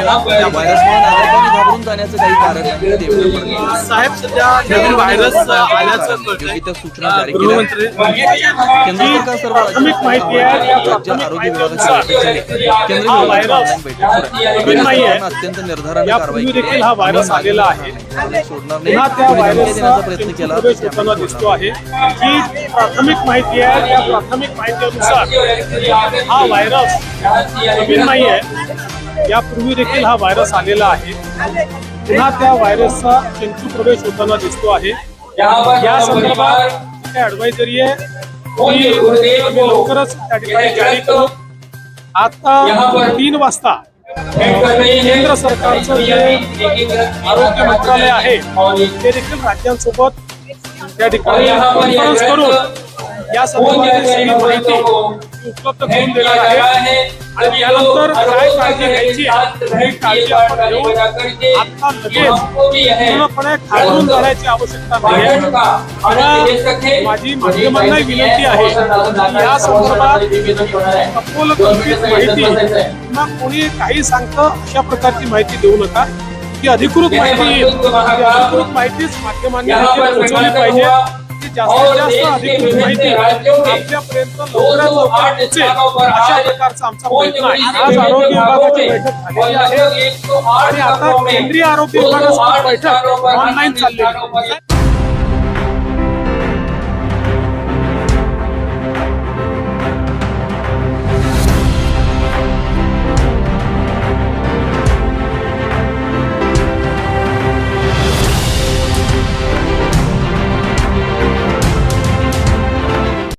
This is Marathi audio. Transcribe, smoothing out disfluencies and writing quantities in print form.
त्या व्हायरसमुळे नागरिकांनी घाबरून जाण्याचं काही कारण नाही. देवेंद्र फडणवीस साहेब सध्या नवीन व्हायरस आल्याचं योग्य सूचना जारी केल्या. केंद्र सरकार सर्व राज्य आरोग्य विभागाची बैठक झाली. केंद्रीय विभागाची ऑनलाईन बैठक अत्यंत निर्धाराने कारवाई केली. हा व्हायरस आलेला आहे. सोडणार नाही. त्या कोणी धमकी व्हायरसचा देण्याचा प्रयत्न केला होताना दिसतो आहे. जी प्राथमिक माहिती आहे त्या प्राथमिक माहितीनुसार हा व्हायरस नवीन नाही आहे. यापूर्वी देखील हा व्हायरस आलेला आहे. पुन्हा त्या व्हायरसचा जंतू प्रवेश होताना दिसतो आहे. या संदर्भात ऍडवायझरी आहे ती लवकरच त्या ठिकाणी जारी करू. आता 3 वाजता केंद्र सरकारचं जे आरोग्य मंत्रालय आहे ते देखील राज्यांसोबत त्या ठिकाणी कॉन्फरन्स करून या संदर्भातील सगळी माहिती उपलब्ध करून देणार आहे. आणि त्यानंतर काय काळजी घ्यायची ही काळजी आपण घेऊन आता लगेच पूर्णपणे खालून जाण्याची आवश्यकता नाही आहे. माझी माध्यमांनाही विनंती आहे की या संदर्भात सखोल कल्पित माहिती किंवा कोणी काही सांगतं अशा प्रकारची माहिती देऊ नका. ती अधिकृत माहिती येईल. अधिकृत माहितीच माध्यमांनी पोहोचवली पाहिजे. जास्तीत जास्त अधिकृत माहिती आपल्यापर्यंत लवकरात लवकर पोहोचेल अशा प्रकारचा आमचा प्रयत्न आहे. आज आरोग्य विभागाची बैठक झालेली आहे आणि आता केंद्रीय आरोग्य विभागाची बैठक ऑनलाईन चाललेली आहे.